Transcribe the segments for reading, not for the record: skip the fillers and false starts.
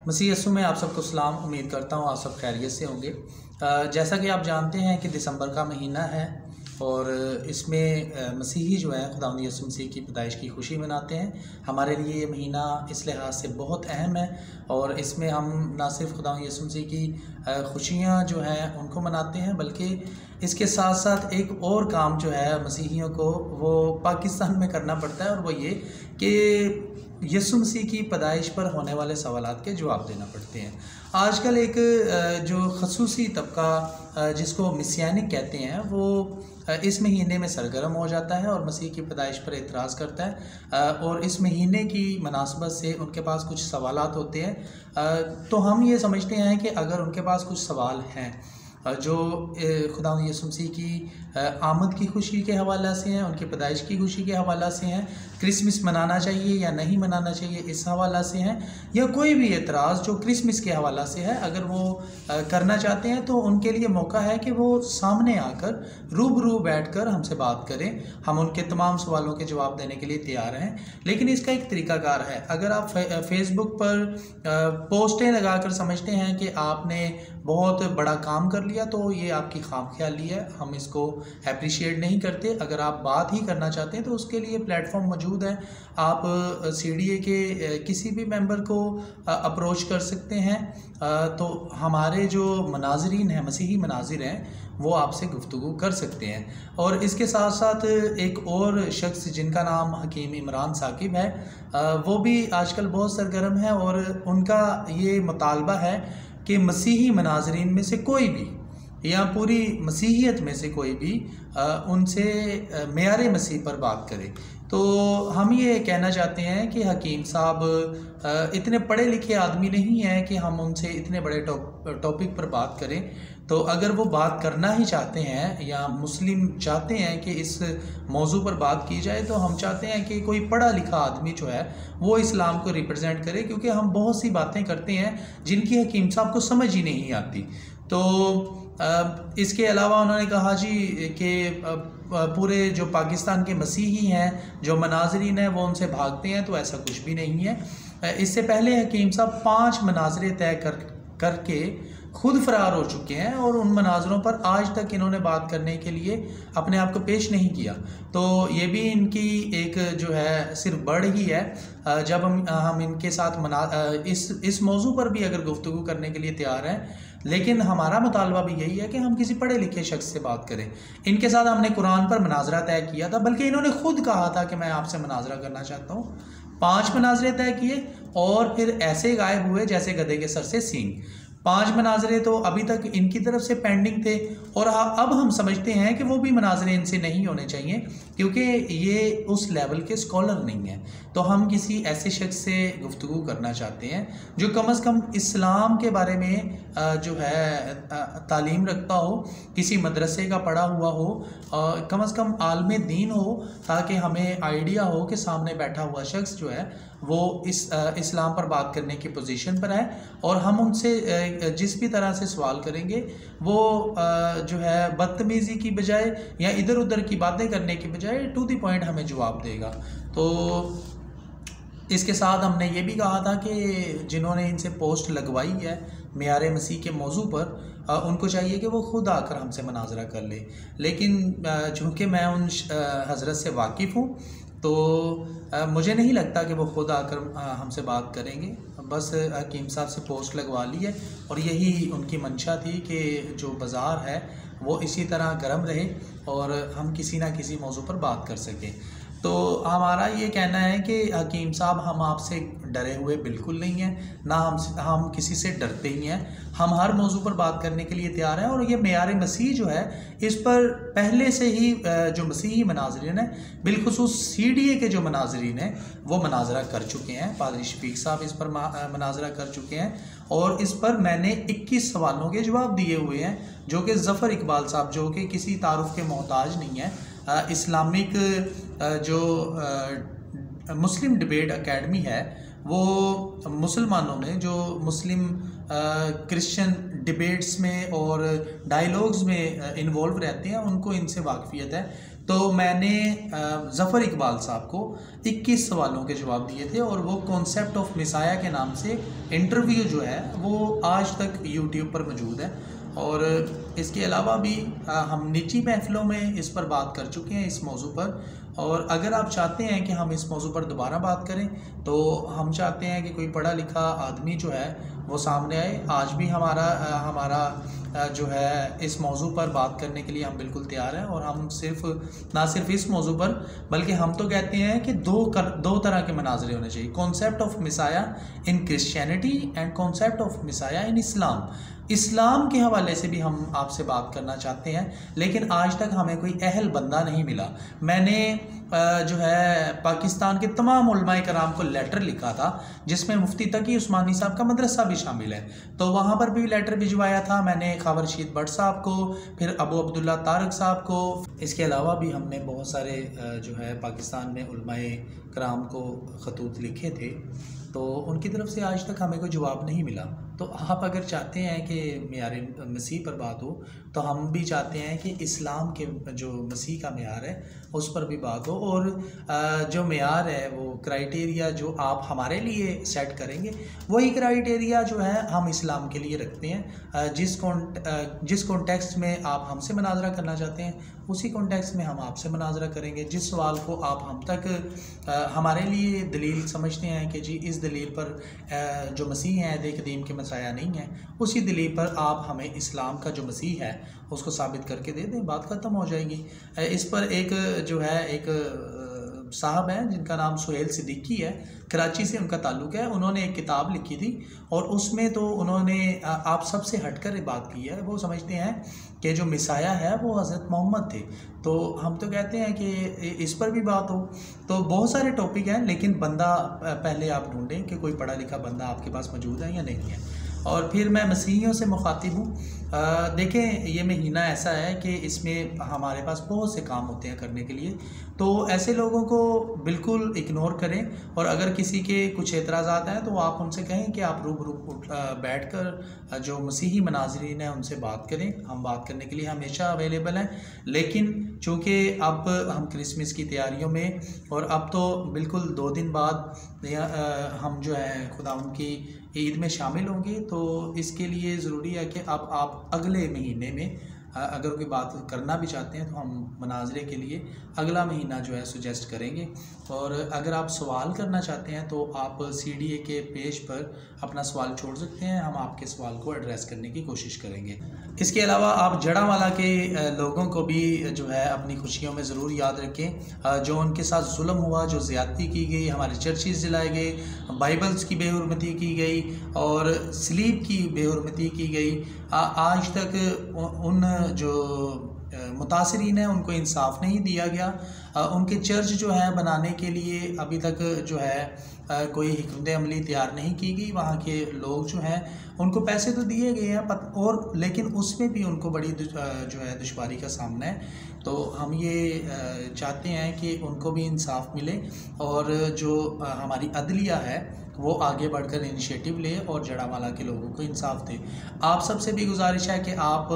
मसीह यस्सु में आप सबको सलाम। उम्मीद करता हूँ आप सब खैरियत से होंगे। जैसा कि आप जानते हैं कि दिसंबर का महीना है और इसमें मसीही जो है खुदावंद यीशु मसीह की पैदाइश की खुशी मनाते हैं। हमारे लिए ये महीना इस लिहाज से बहुत अहम है और इसमें हम ना सिर्फ खुदावंद यीशु मसीह की खुशियाँ जो हैं उनको मनाते हैं, बल्कि इसके साथ साथ एक और काम जो है मसीहियों को वो पाकिस्तान में करना पड़ता है, और वो ये कि यीशु मसीह की पैदाइश पर होने वाले सवालात के जवाब देना पड़ते हैं। आजकल एक जो खसूसी तबका जिसको मिसियानिक कहते हैं वो इस महीने में सरगर्म हो जाता है और मसीह की पैदाइश पर एतराज़ करता है, और इस महीने की मुनासबत से उनके पास कुछ सवालात होते हैं। तो हम ये समझते हैं कि अगर उनके पास कुछ सवाल हैं जो खुदावंद यीशु मसीह की आमद की खुशी के हवाले से हैं, उनकी पैदाइश की खुशी के हवाले से हैं, क्रिसमस मनाना चाहिए या नहीं मनाना चाहिए इस हवाला से हैं, या कोई भी एतराज़ जो क्रिसमस के हवाला से है, अगर वो करना चाहते हैं तो उनके लिए मौका है कि वो सामने आकर रूबरू बैठकर हमसे बात करें। हम उनके तमाम सवालों के जवाब देने के लिए तैयार हैं, लेकिन इसका एक तरीकाकार है। अगर आप फेसबुक पर पोस्टें लगाकर समझते हैं कि आपने बहुत बड़ा काम कर लिया तो ये आपकी खामख्याली है, हम इसको अप्रिशिएट नहीं करते। अगर आप बात ही करना चाहते हैं तो उसके लिए प्लेटफॉर्म मौजूद है। आप CDA के किसी भी मेंबर को अप्रोच कर सकते हैं। तो हमारे जो मनाज़रीन हैं, मसीही मनाज़िर हैं, वो आपसे गुफ्तगू कर सकते हैं। और इसके साथ साथ एक और शख्स जिनका नाम हकीम इमरान साकिब है, वो भी आजकल बहुत सरगर्म है और उनका ये मुतालबा है कि मसीही मनाज़रीन में से कोई भी या पूरी मसीहियत में से कोई भी उनसे मेयारे मसीह पर बात करे। तो हम ये कहना चाहते हैं कि हकीम साहब इतने पढ़े लिखे आदमी नहीं हैं कि हम उनसे इतने बड़े टॉपिक पर बात करें। तो अगर वो बात करना ही चाहते हैं या मुस्लिम चाहते हैं कि इस मौजू पर बात की जाए, तो हम चाहते हैं कि कोई पढ़ा लिखा आदमी जो है वो इस्लाम को रिप्रेजेंट करे, क्योंकि हम बहुत सी बातें करते हैं जिनकी हकीम साहब को समझ ही नहीं आती। तो इसके अलावा उन्होंने कहा जी कि पूरे जो पाकिस्तान के मसीही हैं, जो मनाज़रीन हैं, वो उनसे भागते हैं, तो ऐसा कुछ भी नहीं है। इससे पहले हकीम साहब 5 मनाज़रे तय करके खुद फरार हो चुके हैं और उन मनाज़रों पर आज तक इन्होंने बात करने के लिए अपने आप को पेश नहीं किया। तो ये भी इनकी एक जो है सिर्फ बढ़ ही है। जब हम इनके साथ इस मौजू पर भी अगर गुफ्तगू करने के लिए तैयार हैं, लेकिन हमारा मुतालबा भी यही है कि हम किसी पढ़े लिखे शख्स से बात करें। इनके साथ हमने कुरान पर मनाजरा तय किया था, बल्कि इन्होंने खुद कहा था कि मैं आपसे मनाजरा करना चाहता हूँ। 5 मनाजरे तय किए और फिर ऐसे गायब हुए जैसे गधे के सर से सींग। 5 मनाजरे तो अभी तक इनकी तरफ से पेंडिंग थे, और अब हम समझते हैं कि वो भी मनाजरे इनसे नहीं होने चाहिए, क्योंकि ये उस लेवल के स्कॉलर नहीं हैं। तो हम किसी ऐसे शख्स से गुफ्तगू करना चाहते हैं जो कम अज़ कम इस्लाम के बारे में जो है तालीम रखता हो, किसी मदरसे का पढ़ा हुआ हो, कम अज़ कम आलम दीन हो, ताकि हमें आइडिया हो कि सामने बैठा हुआ शख्स जो है वो इस्लाम पर बात करने की पोजीशन पर है, और हम उनसे जिस भी तरह से सवाल करेंगे वो जो है बदतमीज़ी की बजाय या इधर उधर की बातें करने की बजाय टू द पॉइंट हमें जवाब देगा। तो इसके साथ हमने ये भी कहा था कि जिन्होंने इनसे पोस्ट लगवाई है मेयारे मसीह के मौजू पर, उनको चाहिए कि वो खुद आकर हमसे मनाजरा कर ले। लेकिन चूँकि मैं उन हज़रत से वाकिफ़ हूँ, तो मुझे नहीं लगता कि वो खुद आकर हमसे बात करेंगे। बस हकीम साहब से पोस्ट लगवा ली है, और यही उनकी मंशा थी कि जो बाज़ार है वो इसी तरह गर्म रहे और हम किसी ना किसी मौजू पर बात कर सकें। तो हमारा ये कहना है कि हकीम साहब, हम आपसे डरे हुए बिल्कुल नहीं हैं, ना हम किसी से डरते ही हैं। हम हर मौजू पर बात करने के लिए तैयार हैं, और ये मेयारे मसीह जो है इस पर पहले से ही जो मसीही मनाज़रीन हैं, बिलखुसूस CDA के जो मनाज़रीन हैं, वो मनाजरा कर चुके हैं। पादरी शफीक साहब इस पर मनाजरा कर चुके हैं, और इस पर मैंने 21 सवालों के जवाब दिए हुए हैं, जो कि ज़फ़र इकबाल साहब, जो कि किसी तारुफ के मोहताज नहीं है, इस्लामिक जो मुस्लिम डिबेट अकेडमी है वो मुसलमानों में जो मुस्लिम क्रिश्चियन डिबेट्स में और डायलॉग्स में इन्वॉल्व रहते हैं उनको इनसे वाकफियत है। तो मैंने ज़फ़र इकबाल साहब को 21 सवालों के जवाब दिए थे और वो कॉन्सेप्ट ऑफ मिसाया के नाम से इंटरव्यू जो है वो आज तक यूट्यूब पर मौजूद है। और इसके अलावा भी हम निजी महफ़िलों में इस पर बात कर चुके हैं इस मौजू पर। और अगर आप चाहते हैं कि हम इस मौजू पर दोबारा बात करें तो हम चाहते हैं कि कोई पढ़ा लिखा आदमी जो है वो सामने आए। आज भी हमारा जो है इस मौजू पर बात करने के लिए हम बिल्कुल तैयार हैं। और हम ना सिर्फ इस मौजू पर बल्कि हम तो कहते हैं कि दो तरह के मनाजरे होने चाहिए, concept of messiah in Christianity and concept of messiah in Islam. इस्लाम के हवाले से भी हम आपसे बात करना चाहते हैं, लेकिन आज तक हमें कोई अहल बंदा नहीं मिला। मैंने जो है पाकिस्तान के तमाम उलमाए कराम को लेटर लिखा था जिसमें मुफ्ती तकी उस्मानी साहब का मदरसा भी शामिल है, तो वहाँ पर भी लेटर भिजवाया था मैंने ख़ावर रशीद भट्ट साहब को, फिर अबू अब्दुल्ला तारक साहब को। इसके अलावा भी हमने बहुत सारे जो है पाकिस्तान में उलमाए कराम को ख़तूत लिखे थे, तो उनकी तरफ से आज तक हमें कोई जवाब नहीं मिला। तो आप अगर चाहते हैं कि मेयार मसीह पर बात हो तो हम भी चाहते हैं कि इस्लाम के जो मसीह का मेयार है उस पर भी बात हो। और जो मेयार है वो क्राइटेरिया जो आप हमारे लिए सेट करेंगे वही क्राइटेरिया जो है हम इस्लाम के लिए रखते हैं। जिस कॉन्टेक्स्ट में आप हमसे मुनाजरा करना चाहते हैं उसी कॉन्टेक्स्ट में हम आपसे मुनाजरा करेंगे। जिस सवाल को आप हम तक हमारे लिए दलील समझते हैं कि जी इस दलील पर जो मसीह हैं दे कदीम के मसाया नहीं है, उसी दलील पर आप हमें इस्लाम का जो मसीह है उसको साबित करके दे दें, बात ख़त्म हो जाएगी। इस पर एक जो है एक साहब हैं जिनका नाम सुहेल सिद्दीकी है, कराची से उनका ताल्लुक़ है, उन्होंने एक किताब लिखी थी और उसमें तो उन्होंने आप सबसे हटकर बात की है। वो समझते हैं कि जो मिसाया है वो हज़रत मोहम्मद थे, तो हम तो कहते हैं कि इस पर भी बात हो। तो बहुत सारे टॉपिक हैं, लेकिन बंदा पहले आप ढूंढें कि कोई पढ़ा लिखा बंदा आपके पास मौजूद है या नहीं है। और फिर मैं मसीहियों से मुखातिब हूँ। देखें ये महीना ऐसा है कि इसमें हमारे पास बहुत से काम होते हैं करने के लिए, तो ऐसे लोगों को बिल्कुल इग्नोर करें। और अगर किसी के कुछ एतराज़ात हैं तो आप उनसे कहें कि आप रूबरू बैठकर जो मसीही मनाज़रीन हैं उनसे बात करें। हम बात करने के लिए हमेशा अवेलेबल हैं, लेकिन चूँकि अब हम क्रिसमस की तैयारियों में और अब तो बिल्कुल 2 दिन बाद हम जो है खुदावंद की ईद में शामिल होंगे, तो इसके लिए ज़रूरी है कि अब आप अगले महीने में अगर कोई बात करना भी चाहते हैं तो हम मनाजरे के लिए अगला महीना जो है सुजेस्ट करेंगे। और अगर आप सवाल करना चाहते हैं तो आप CDA के पेज पर अपना सवाल छोड़ सकते हैं, हम आपके सवाल को एड्रेस करने की कोशिश करेंगे। इसके अलावा आप जड़ावाला के लोगों को भी जो है अपनी खुशियों में ज़रूर याद रखें। जो उनके साथ जुल्म हुआ, जो ज़्यादती की गई, हमारे चर्चेज़ जलाए गए, बाइबल्स की बेहुरमती की गई और स्लीप की बेहुरमती की गई, आज तक उन जो मुतासरीन हैं उनको इंसाफ नहीं दिया गया। उनके चर्च जो है बनाने के लिए अभी तक जो है कोई हिकमत अमली तैयार नहीं की गई। वहाँ के लोग जो हैं उनको पैसे तो दिए गए हैं और लेकिन उसमें भी उनको बड़ी जो है दुश्वारी का सामना है। तो हम ये चाहते हैं कि उनको भी इंसाफ मिले और जो हमारी अदलिया है वो आगे बढ़कर इनिशिएटिव ले और जड़ावाला के लोगों को इंसाफ दे। आप सबसे भी गुजारिश है कि आप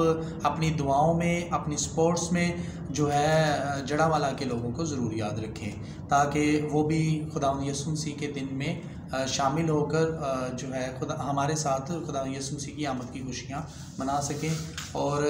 अपनी दुआओं में, अपनी स्पोर्ट्स में जो है जड़ावाला के लोगों को ज़रूर याद रखें, ताकि वो भी खुदावंद यीशु मसीह के दिन में शामिल होकर जो है हमारे साथ खुदावंद यीशु मसीह की आमद की खुशियाँ मना सकें। और